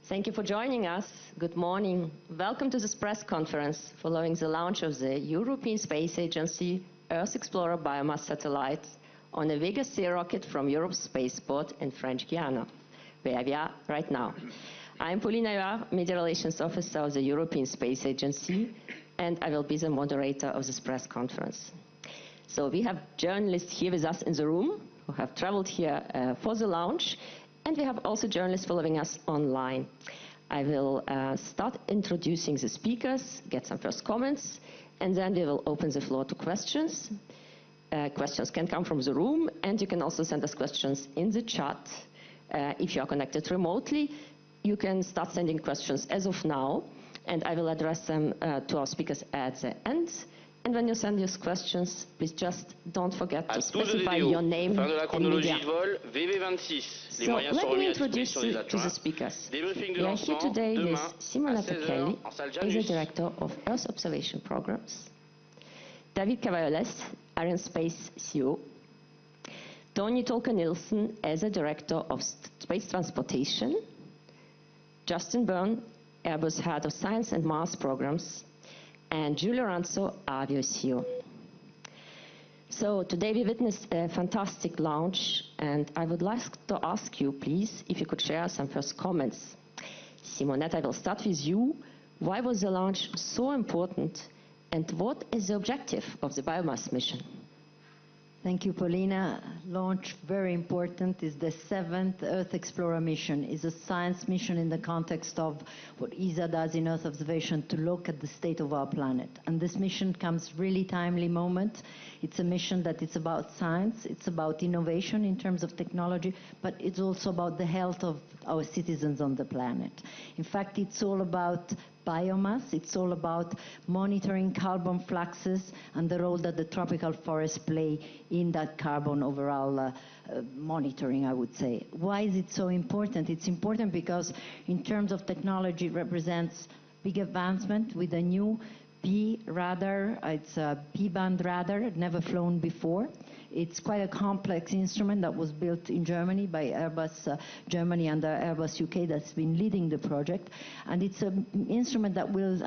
Thank you for joining us. Good morning. Welcome to this press conference following the launch of the European Space Agency Earth Explorer Biomass satellite on a Vega-C rocket from Europe's Spaceport in French Guiana, where we are right now. I'm Paulina Huard, Media Relations Officer of the European Space Agency, and I will be the moderator of this press conference. So we have journalists here with us in the room who have traveled here for the launch, and we have also journalists following us online. I will start introducing the speakers, get some first comments, and then we will open the floor to questions. Questions can come from the room, and you can also send us questions in the chat. If you are connected remotely, you can start sending questions as of now, and I will address them to our speakers at the end. And when you send your questions, please just don't forget to specify your name and media. So let me introduce you to the speakers. We are here today with Simonetta Kelly, as the Director of Earth Observation Programs, David Cavalles, Arianespace CEO, Tony Tolka-Nielsen as a Director of Space Transportation, Justin Byrne, Airbus Head of Science and Mars Programs, and Giulio Ranzo, Avio CEO. So today we witnessed a fantastic launch, and I would like to ask you, please, if you could share some first comments. Simonetta, I will start with you. Why was the launch so important, and what is the objective of the Biomass mission? Thank you, Paulina. Launch, very important, is the 7th Earth Explorer mission. It's a science mission in the context of what ESA does in Earth observation to look at the state of our planet. And this mission comes really timely moment. It's a mission that it's about science, it's about innovation in terms of technology, but it's also about the health of our citizens on the planet. In fact, it's all about biomass. It's all about monitoring carbon fluxes and the role that the tropical forests play in that carbon overall monitoring, I would say. Why is it so important? It's important because in terms of technology, it represents big advancement with a new P radar. It's a P-band radar, never flown before. It's quite a complex instrument that was built in Germany by Airbus Germany and Airbus UK that's been leading the project. And it's an instrument that will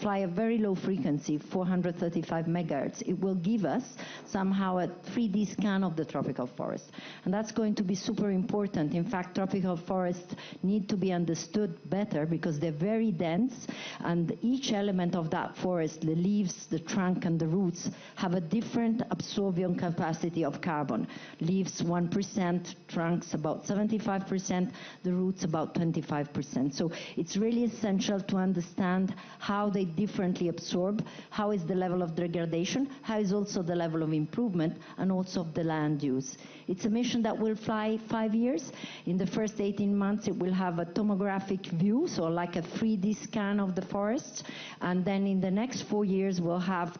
fly a very low frequency, 435 megahertz. It will give us somehow a 3D scan of the tropical forest. And that's going to be super important. In fact, tropical forests need to be understood better because they're very dense, and each element of that forest, the leaves, the trunk, and the roots, have a different absorption capacity of carbon. Leaves 1%, trunks about 75%, the roots about 25%. So it's really essential to understand how they differently absorb, how is the level of degradation, how is also the level of improvement, and also of the land use. It's a mission that will fly 5 years. In the first 18 months, it will have a tomographic view, so like a 3D scan of the forest. And then in the next 4 years, we'll have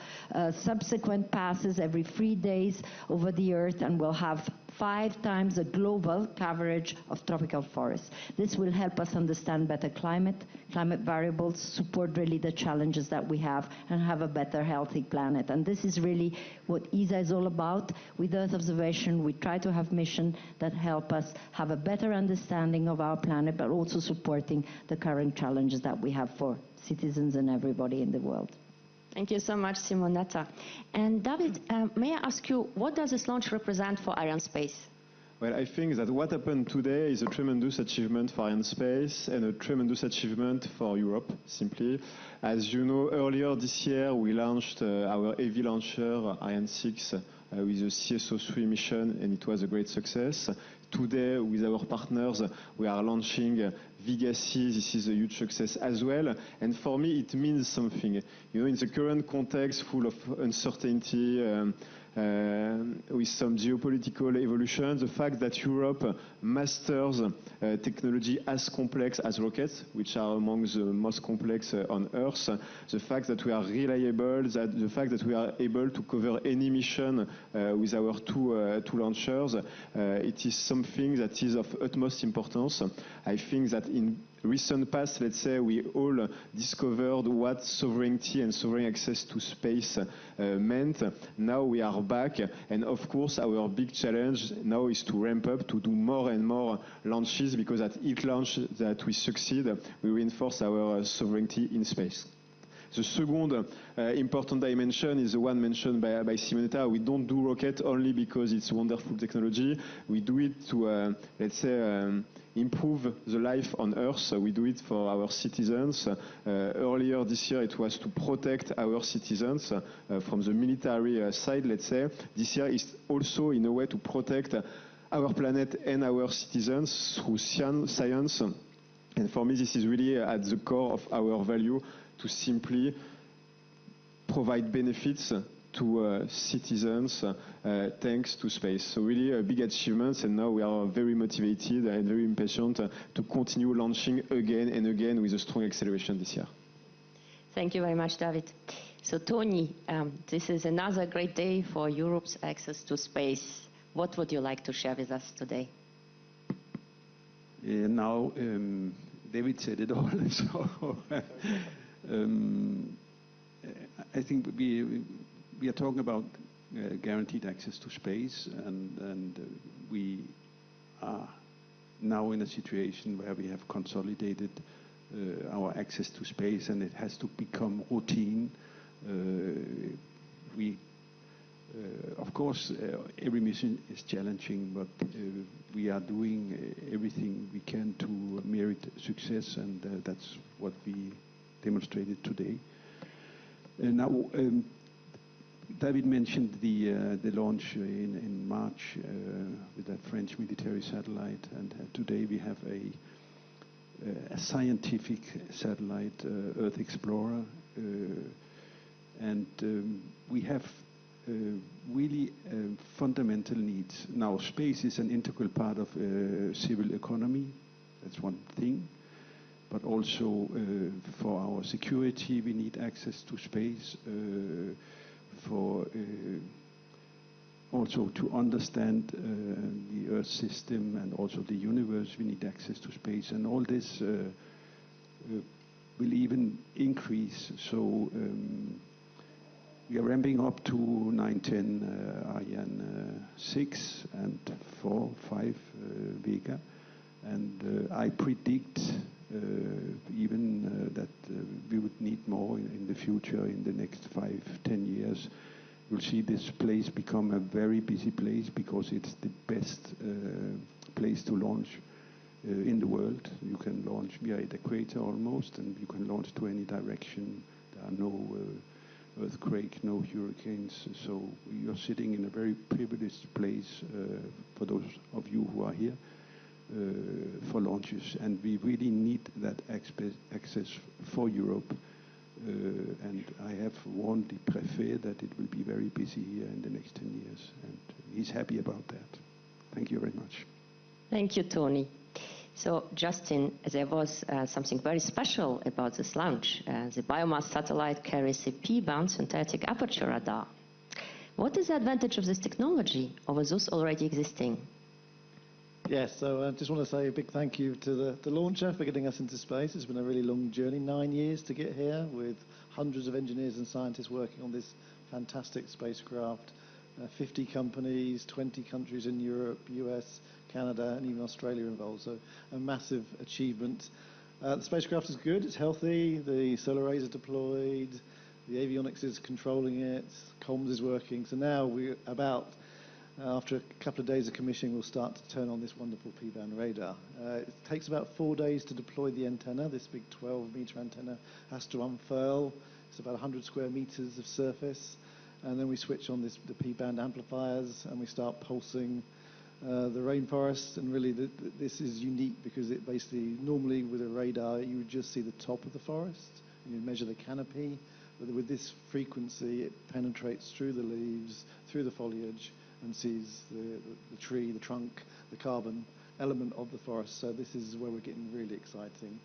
subsequent passes every 3 days over the Earth, and we'll have 5 times the global coverage of tropical forests. This will help us understand better climate variables, support really the challenges that we have, and have a better, healthy planet. And this is really what ESA is all about. With Earth observation, we try to have missions that help us have a better understanding of our planet, but also supporting the current challenges that we have for citizens and everybody in the world. Thank you so much, Simonetta. And David, may I ask you, what does this launch represent for Arianespace? Well, I think that what happened today is a tremendous achievement for Arianespace and a tremendous achievement for Europe, simply. As you know, earlier this year, we launched our heavy launcher, Ariane 6, with the CSO3 mission, and it was a great success. Today, with our partners, we are launching Vega-C. This is a huge success as well. And for me, it means something. You know, in the current context full of uncertainty, with some geopolitical evolution, the fact that Europe masters technology as complex as rockets, which are among the most complex on Earth, the fact that we are reliable, the fact that we are able to cover any mission with our two launchers, it is something that is of utmost importance. I think that in recent past, let's say, we all discovered what sovereignty and sovereign access to space meant. Now we are back, and of course our big challenge now is to ramp up, to do more and more launches, because at each launch that we succeed, we reinforce our sovereignty in space. The second important dimension is the one mentioned by Simonetta. We don't do rocket only because it's wonderful technology. We do it to, let's say, improve the life on Earth. We do it for our citizens. Earlier this year it was to protect our citizens from the military side, let's say. This year is also in a way to protect our planet and our citizens through science. And for me this is really at the core of our value, to simply provide benefits to citizens thanks to space. So really big achievements, and now we are very motivated and very impatient to continue launching again and again with a strong acceleration this year. Thank you very much, David. So Tony, this is another great day for Europe's access to space. What would you like to share with us today? Now, David said it all. So I think we are talking about guaranteed access to space, and we are now in a situation where we have consolidated our access to space, and it has to become routine. Of course, every mission is challenging, but we are doing everything we can to merit success, and that's what we demonstrated today. Now, David mentioned the launch in March with that French military satellite, and today we have a scientific satellite, Earth Explorer, and we have really fundamental needs. Now, space is an integral part of civil economy. That's one thing. But also for our security, we need access to space. For also to understand the Earth system and also the universe, we need access to space. And all this will even increase. So we are ramping up to 910 Ariane 6 and 4, 5 Vega. And I predict even that we would need more in the future, in the next 5-10 years. You'll see this place become a very busy place because it's the best place to launch in the world. You can launch via the equator almost, and you can launch to any direction. There are no earthquake, no hurricanes. So you're sitting in a very privileged place for those of you who are here. For launches, and we really need that access for Europe, and I have warned the Préfet that it will be very busy here in the next 10 years, and he's happy about that. Thank you very much. Thank you, Tony. So, Justin, there was something very special about this launch. The Biomass satellite carries a P-band synthetic aperture radar. What is the advantage of this technology over those already existing? Yes, so I just want to say a big thank you to the launcher for getting us into space. It's been a really long journey, 9 years to get here, with hundreds of engineers and scientists working on this fantastic spacecraft. 50 companies, 20 countries in Europe, US, Canada, and even Australia involved, so a massive achievement. The spacecraft is good, it's healthy, the solar arrays are deployed, the avionics is controlling it, comms is working, so now we're about... after a couple of days of commissioning, we'll start to turn on this wonderful P-band radar. It takes about 4 days to deploy the antenna. This big 12-meter antenna has to unfurl. It's about 100 square meters of surface. And then we switch on the P-band amplifiers, and we start pulsing the rainforest. And really, this is unique because it basically, normally with a radar, you would just see the top of the forest. You measure the canopy. But with this frequency, it penetrates through the leaves, through the foliage, and sees the tree, the trunk, the carbon element of the forest. So this is where we're getting really exciting.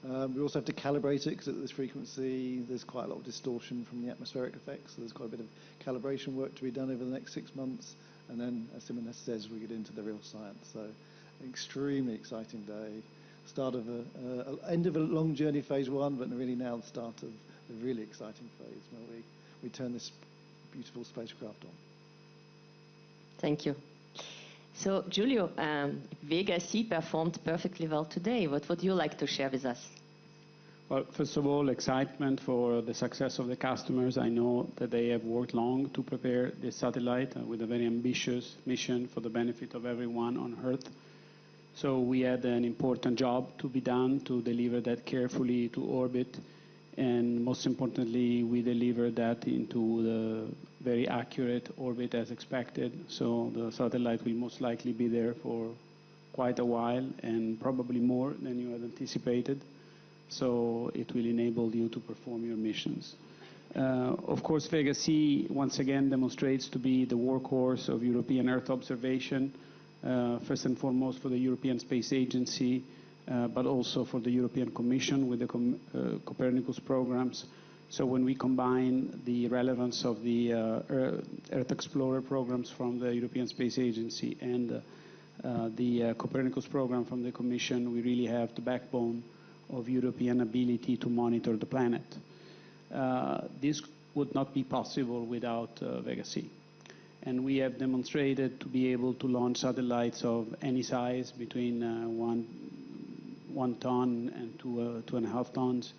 We also have to calibrate it because at this frequency there's quite a lot of distortion from the atmospheric effects. So there's quite a bit of calibration work to be done over the next 6 months. And then, as Simonetta says, we get into the real science. So extremely exciting day. start of end of a long journey, phase one, but really now the start of a really exciting phase where we turn this beautiful spacecraft on. Thank you. So, Giulio, Vega-C performed perfectly well today. What would you like to share with us? Well, first of all, excitement for the success of the customers. I know that they have worked long to prepare this satellite with a very ambitious mission for the benefit of everyone on Earth. So we had an important job to be done to deliver that carefully to orbit. And most importantly, we delivered that into the very accurate orbit as expected. So the satellite will most likely be there for quite a while and probably more than you had anticipated. So it will enable you to perform your missions. Of course, Vega-C once again demonstrates to be the workhorse of European Earth observation, first and foremost for the European Space Agency, but also for the European Commission with the Copernicus programs. So when we combine the relevance of the Earth Explorer programs from the European Space Agency and the Copernicus program from the Commission, we really have the backbone of European ability to monitor the planet. This would not be possible without Vega-C. And we have demonstrated to be able to launch satellites of any size between 1 ton and 2.5 tons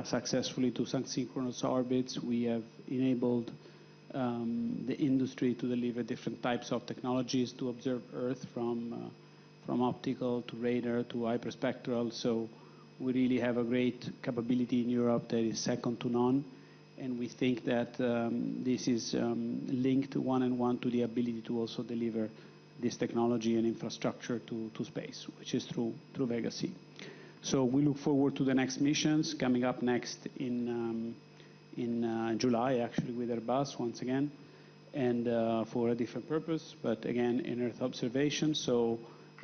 successfully to synchronous orbits. We have enabled the industry to deliver different types of technologies to observe Earth from optical to radar to hyperspectral. So we really have a great capability in Europe that is second to none. And we think that this is linked one-on-one to the ability to also deliver this technology and infrastructure to space, which is through Vega-C. So we look forward to the next missions coming up next in July, actually, with Airbus once again, and for a different purpose, but again in Earth observation. So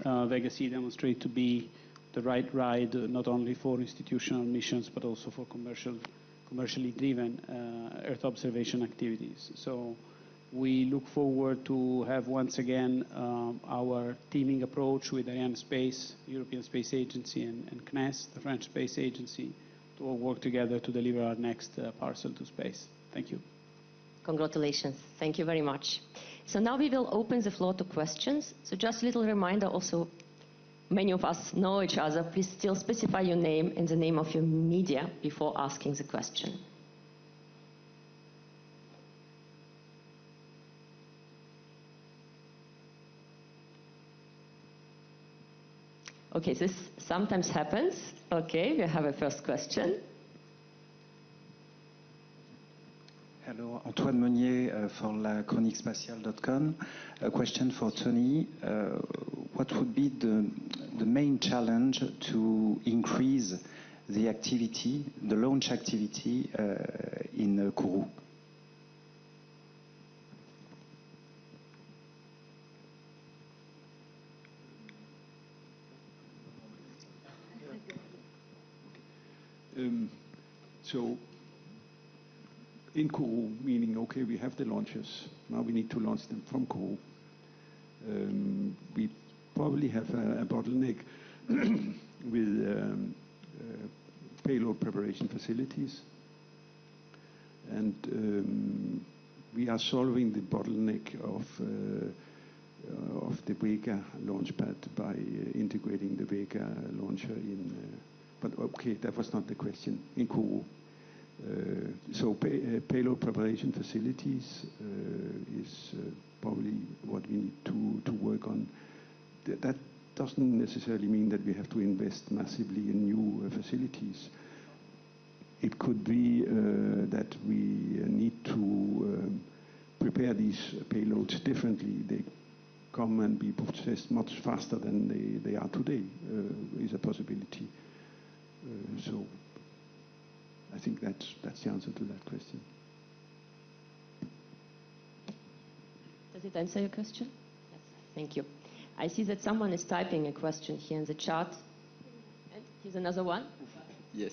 Vega-C demonstrates to be the right ride, not only for institutional missions, but also for commercially driven Earth observation activities. So we look forward to have once again our teaming approach with Arianespace, European Space Agency, and CNES, the French Space Agency, to all work together to deliver our next parcel to space. Thank you. Congratulations. Thank you very much. So now we will open the floor to questions. So just a little reminder also, many of us know each other. Please still specify your name and the name of your media before asking the question. Okay, this sometimes happens. Okay, we have a first question. Hello, Antoine Meunier for lachroniquespatiale.com. A question for Tony. What would be the main challenge to increase the activity, the launch activity in Kourou? So in Kourou, meaning, okay, we have the launchers. Now we need to launch them from Kourou. We probably have a bottleneck with payload preparation facilities. And we are solving the bottleneck of the Vega launchpad by integrating the Vega launcher in. But okay, that was not the question. In Kourou. So payload preparation facilities is probably what we need to work on. That doesn't necessarily mean that we have to invest massively in new facilities. It could be that we need to prepare these payloads differently. They come and be processed much faster than they are today, is a possibility. So I think that's the answer to that question. Does it answer your question? Yes. Thank you. I see that someone is typing a question here in the chat. And here's another one. Yes,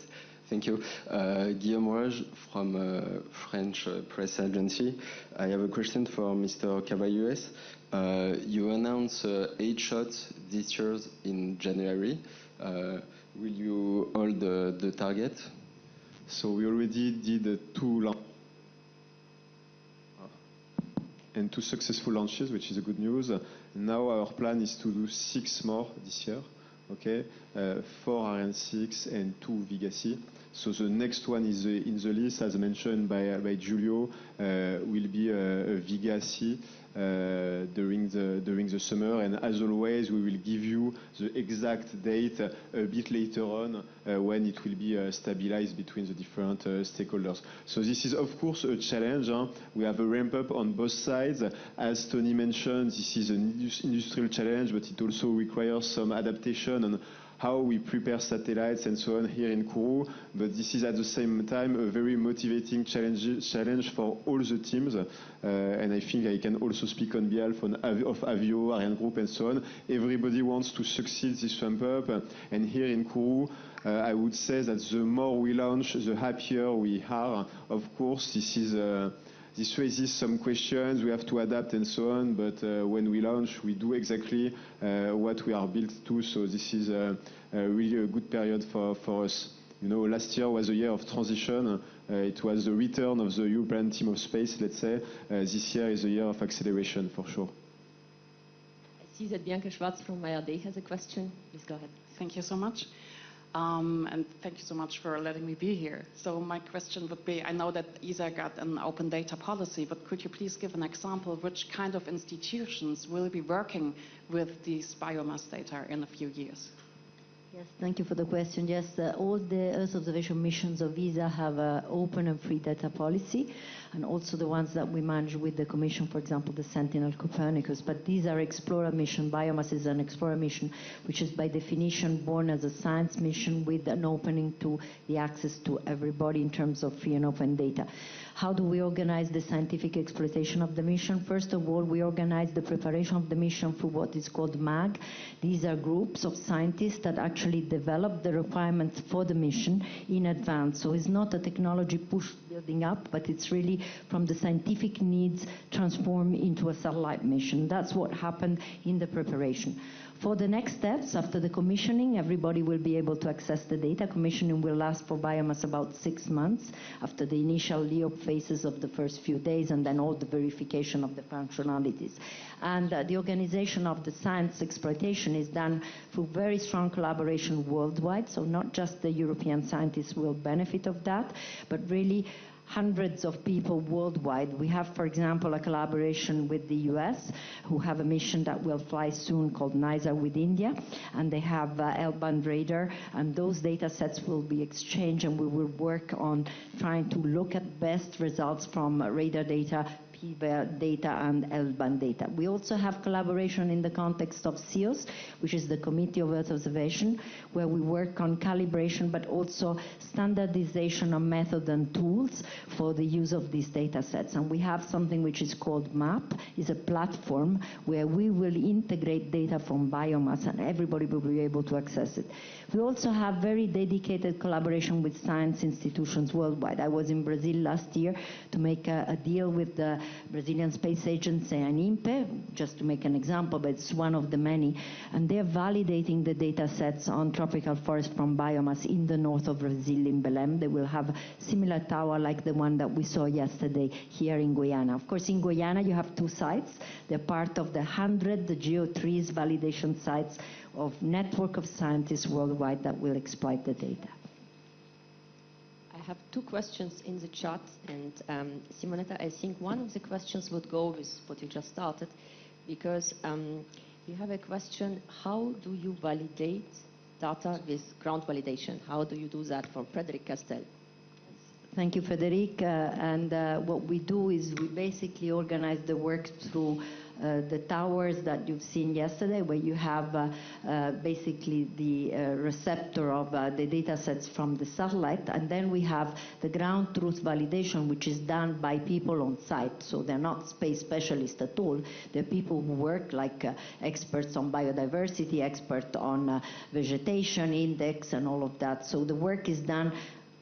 thank you. Guillaume Rouge from French press agency. I have a question for Mr. Cavalius. You announced 8 shots this year in January. will you hold the target? So we already did two successful launches, which is a good news. Now our plan is to do 6 more this year. Okay, 4 Ariane 6 and 2 Vega-C. So the next one is in the list, as mentioned by Giulio, will be a Vega-C during the summer. And as always, we will give you the exact date a bit later on when it will be stabilized between the different stakeholders. So this is, of course, a challenge. We have a ramp up on both sides. As Tony mentioned, this is an industrial challenge, but it also requires some adaptation on how we prepare satellites and so on here in Kourou. But this is at the same time a very motivating challenge for all the teams. And I think I can also speak on behalf of Avio, Ariane Group, and so on. Everybody wants to succeed this ramp up. And here in Kourou, I would say that the more we launch, the happier we are. Of course, this raises some questions, we have to adapt and so on, but when we launch, we do exactly what we are built to, so this is really a good period for us. You know, last year was a year of transition. It was the return of the European team of space, let's say. This year is a year of acceleration, for sure. I see that Bianca Schwarz from ARD has a question. Please go ahead. Thank you so much. And thank you so much for letting me be here. So my question would be, I know that ESA got an open data policy, but could you please give an example of which kind of institutions will be working with these biomass data in a few years? Yes, thank you for the question. Yes, all the Earth observation missions of ESA have an open and free data policy, and also the ones that we manage with the Commission, for example, the Sentinel Copernicus. But these are Explorer mission. Biomass is an Explorer mission, which is by definition born as a science mission with an opening to the access to everybody in terms of free and open data. How do we organize the scientific exploitation of the mission? First of all, we organize the preparation of the mission through what is called MAG. These are groups of scientists that actually develop the requirements for the mission in advance. So it's not a technology push building up, but it's really from the scientific needs transformed into a satellite mission. That's what happened in the preparation. For the next steps, after the commissioning, everybody will be able to access the data. Commissioning will last for Biomass about 6 months after the initial LEOP phases of the first few days and then all the verification of the functionalities. And the organization of the science exploitation is done through very strong collaboration worldwide, so not just the European scientists will benefit of that, but really hundreds of people worldwide. We have, for example, a collaboration with the US, who have a mission that will fly soon called NISA with India, and they have L-band radar, and those data sets will be exchanged, and we will work on trying to look at best results from radar data, data and L-band data. We also have collaboration in the context of CEOS, which is the Committee of Earth Observation, where we work on calibration but also standardization of method and tools for the use of these data sets. And we have something which is called MAP, is a platform where we will integrate data from biomass and everybody will be able to access it. We also have very dedicated collaboration with science institutions worldwide. I was in Brazil last year to make a deal with the Brazilian Space Agency and INPE, just to make an example, but it's one of the many. And they're validating the data sets on tropical forest from biomass in the north of Brazil, in Belém. They will have a similar tower like the one that we saw yesterday here in Guyana. Of course, in Guyana, you have 2 sites. They're part of the 100 GEO-3s validation sites of network of scientists worldwide that will exploit the data. I have 2 questions in the chat, and Simonetta, I think one of the questions would go with what you just started, because you have a question, how do you validate data with ground validation? How do you do that from Frederic Castel? Thank you, Frederic. And what we do is we basically organize the work through the towers that you've seen yesterday, where you have basically the receptor of the data sets from the satellite, and then we have the ground truth validation, which is done by people on site. So they're not space specialists at all. They're people who work like experts on biodiversity, experts on vegetation index and all of that. So the work is done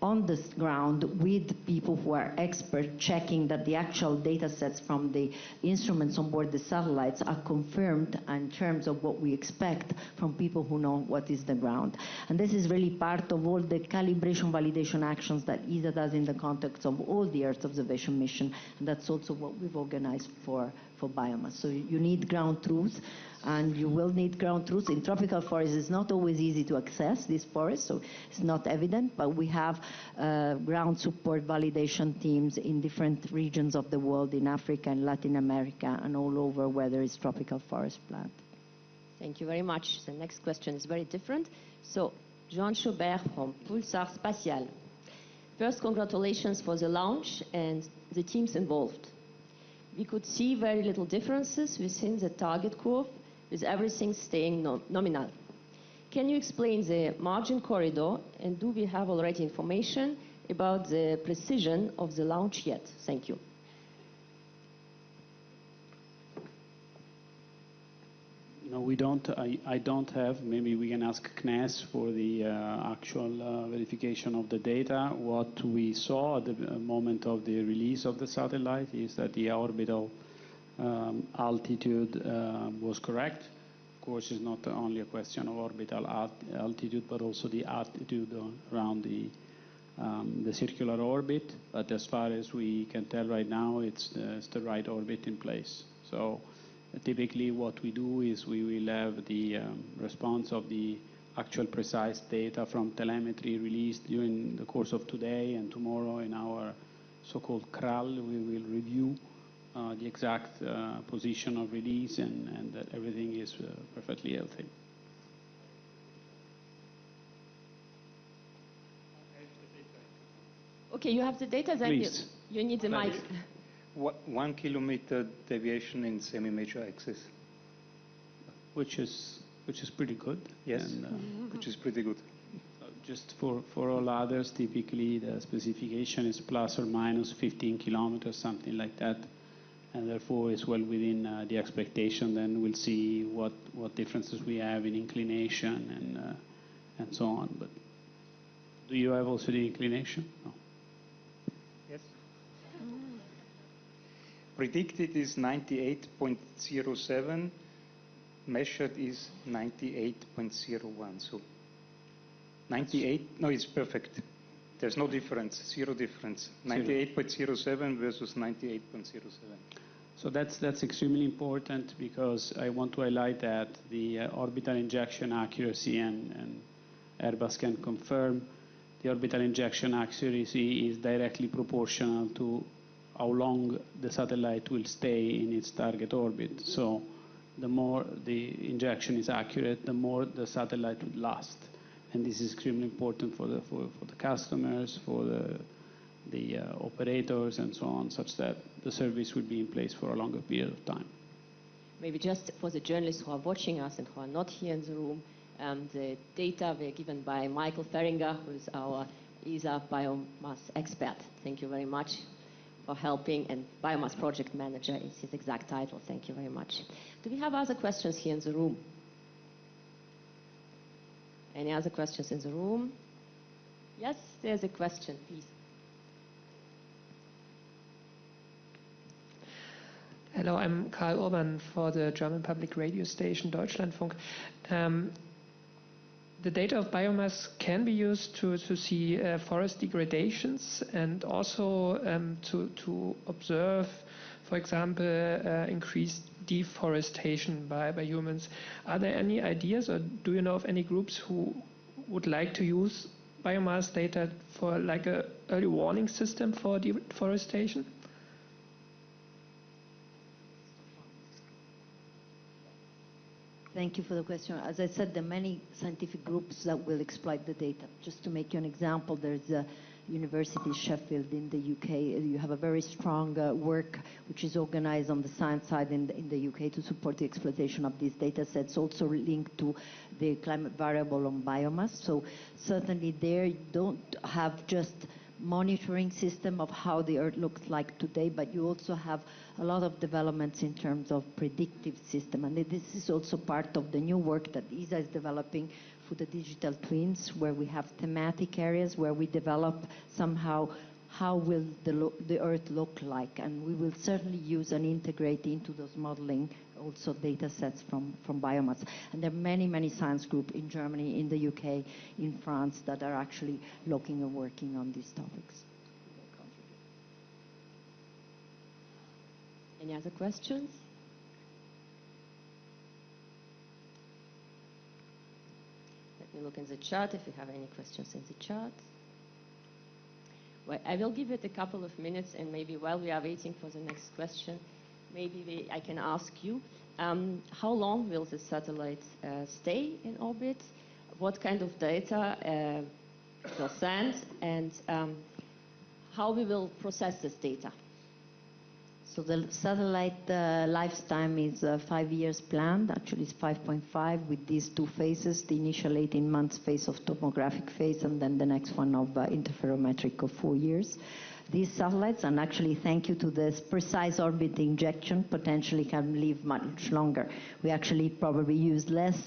on the ground with people who are expert, checking that the actual data sets from the instruments on board the satellites are confirmed in terms of what we expect from people who know what is the ground. And this is really part of all the calibration validation actions that ESA does in the context of all the Earth observation mission, and that's also what we've organized for biomass. So you need ground truth, and you will need ground truth. In tropical forests, it's not always easy to access these forests, so it's not evident, but we have ground support validation teams in different regions of the world, in Africa and Latin America, and all over where there is tropical forest plant. Thank you very much. The next question is very different. So, Jean Chaubert from Pulsar Spatial. First, congratulations for the launch and the teams involved. We could see very little differences within the target curve, with everything staying nominal. Can you explain the margin corridor, and do we have already information about the precision of the launch yet? Thank you. No, we don't. I don't have. Maybe we can ask CNES for the actual verification of the data. What we saw at the moment of the release of the satellite is that the orbital altitude was correct. Of course, it's not only a question of orbital altitude, but also the altitude around the circular orbit. But as far as we can tell right now, it's the right orbit in place. So typically what we do is we will have the response of the actual precise data from telemetry released during the course of today and tomorrow in our so-called CRAL. We will review the exact position of release and that everything is perfectly healthy. Okay, you have the data, then you need the mic. 1 kilometer deviation in semi-major axis. Which is pretty good. Yes, and, which is pretty good. Just for all others, typically the specification is plus or minus 15 kilometers, something like that. And therefore it's well within the expectation. Then we'll see what differences we have in inclination and so on. But do you have also the inclination? No. Yes. Predicted is 98.07. Measured is 98.01. So 98, no, it's perfect. There's no difference, zero difference. 98.07 versus 98.07. So that's extremely important, because I want to highlight that the orbital injection accuracy, and Airbus can confirm, the orbital injection accuracy is directly proportional to how long the satellite will stay in its target orbit. So the more the injection is accurate, the more the satellite would last. And this is extremely important for the customers, for the operators, and so on, such that the service will be in place for a longer period of time. Maybe just for the journalists who are watching us and who are not here in the room, the data were given by Michael Feringer, who is our ESA biomass expert. Thank you very much for helping, and Biomass Project Manager is his exact title. Thank you very much. Do we have other questions here in the room? Any other questions in the room? Yes, there's a question, please. Hello, I'm Karl Urban for the German public radio station Deutschlandfunk. The data of biomass can be used to see forest degradations, and also to observe, for example, increased deforestation by humans. Are there any ideas, or do you know of any groups who would like to use biomass data for like a early warning system for deforestation? Thank you for the question. As I said, there are many scientific groups that will exploit the data. Just to make you an example, there's a University of Sheffield in the UK. You have a very strong work which is organized on the science side in the UK to support the exploitation of these data sets, also linked to the climate variable on biomass. So certainly there you don't have just monitoring system of how the Earth looks like today, but you also have a lot of developments in terms of predictive system. And this is also part of the new work that ESA is developing for the digital twins, where we have thematic areas where we develop somehow how will the Earth look like, and we will certainly use and integrate into those modeling also data sets from biomass. And there are many, many science groups in Germany, in the UK, in France that are actually looking and working on these topics. Any other questions? Let me look in the chat if you have any questions in the chat. Well, I will give it a couple of minutes, and maybe while we are waiting for the next question, maybe I can ask you, how long will the satellite stay in orbit? What kind of data it will send, and how we will process this data? So the satellite lifetime is 5 years planned. Actually, it's 5.5 with these two phases, the initial 18 months phase of tomographic phase, and then the next one of interferometric of 4 years. These satellites, and actually thank you to this precise orbit injection, potentially can live much longer. We actually probably use less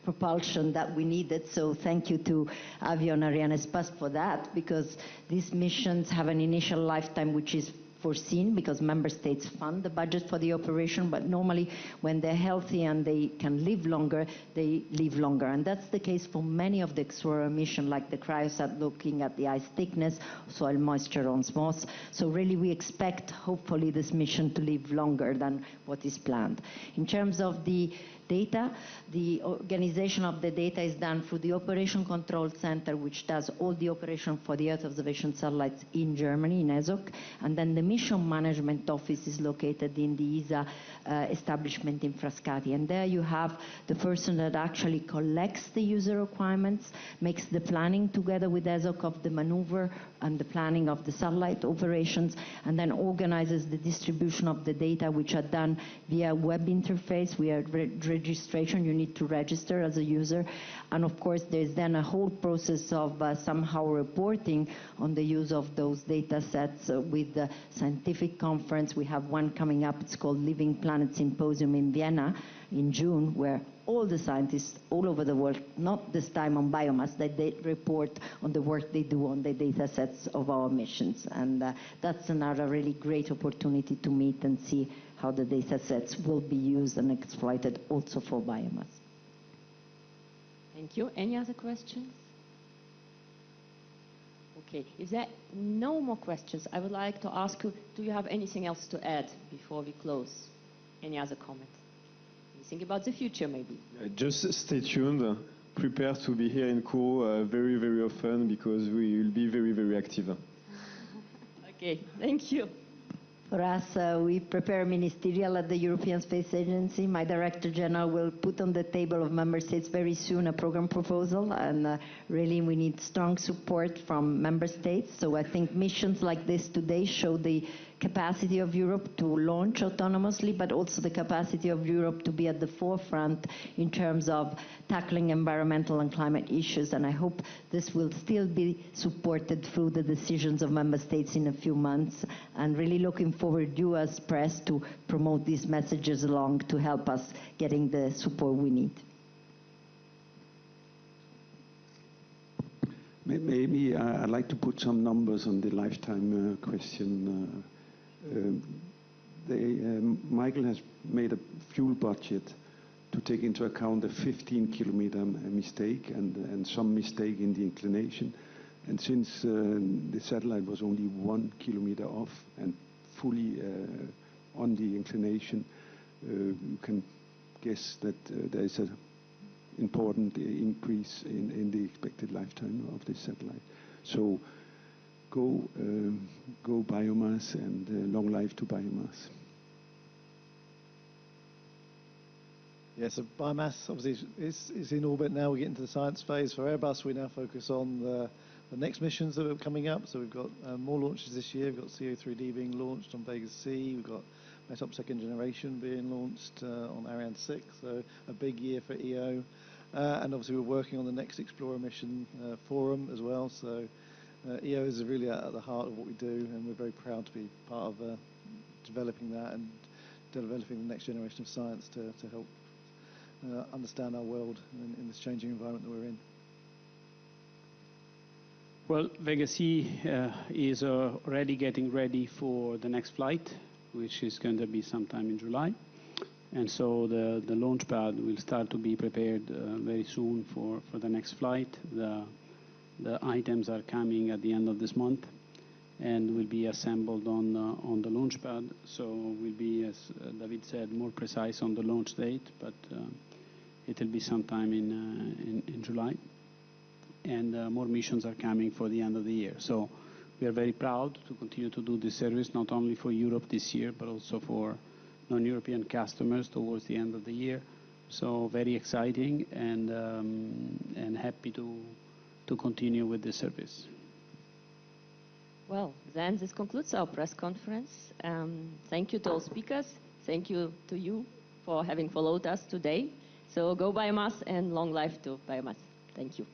propulsion that we needed, so thank you to Avion Arianespace for that, because these missions have an initial lifetime which is foreseen because member states fund the budget for the operation, but normally when they're healthy and they can live longer, they live longer. And that's the case for many of the Explorer missions, like the Cryosat looking at the ice thickness, soil moisture on osmosis. So really we expect, hopefully, this mission to live longer than what is planned. In terms of the data, the organization of the data is done through the Operation Control Center, which does all the operation for the Earth observation satellites in Germany, in ESOC, and then the Mission Management Office is located in the ESA establishment in Frascati. And there you have the person that actually collects the user requirements, makes the planning together with ESOC of the maneuver and the planning of the satellite operations, and then organizes the distribution of the data, which are done via web interface. We are registration, you need to register as a user, and of course there's then a whole process of somehow reporting on the use of those data sets with the scientific conference. We have one coming up, it's called Living Planet Symposium in Vienna in June, where all the scientists all over the world, not this time on biomass, that they report on the work they do on the data sets of our missions. And that's another really great opportunity to meet and see how the data sets will be used and exploited also for biomass. Thank you. Any other questions? Okay, if there are no more questions, I would like to ask you, do you have anything else to add before we close? Any other comment? Anything about the future, maybe? Just stay tuned. Prepare to be here in Kourou very, very often, because we will be very, very active. Okay, thank you. For us, we prepare ministerial at the European Space Agency. My Director General will put on the table of member states very soon a program proposal, and really we need strong support from member states. So I think missions like this today show the capacity of Europe to launch autonomously, but also the capacity of Europe to be at the forefront in terms of tackling environmental and climate issues. And I hope this will still be supported through the decisions of member states in a few months, and really looking forward, you as press, to promote these messages along to help us getting the support we need. Maybe I'd like to put some numbers on the lifetime question. Michael has made a fuel budget to take into account a 15-kilometer mistake and some mistake in the inclination. And since the satellite was only 1 kilometer off and fully on the inclination, you can guess that there is an important increase in the expected lifetime of this satellite. So go biomass, and long life to biomass. Yeah, so biomass obviously is in orbit now. We get into the science phase. For Airbus, we now focus on the next missions that are coming up. So we've got more launches this year. We've got CO3D being launched on Vega-C. We've got METOP second generation being launched on Ariane 6. So a big year for EO. And obviously we're working on the next Explorer mission, Forum, as well. So EO is really at the heart of what we do, and we're very proud to be part of developing that and developing the next generation of science to help understand our world in this changing environment that we're in. Well, Vega-C is already getting ready for the next flight, which is going to be sometime in July. And so the launch pad will start to be prepared very soon for the next flight. The items are coming at the end of this month and will be assembled on the launch pad. So we'll be, as David said, more precise on the launch date, but it will be sometime in July. And more missions are coming for the end of the year. So we are very proud to continue to do this service, not only for Europe this year, but also for non-European customers towards the end of the year. So very exciting and happy to continue with this service. Well, then this concludes our press conference. Thank you to all speakers. Thank you to you for having followed us today. So go Biomass and long life to Biomass. Thank you.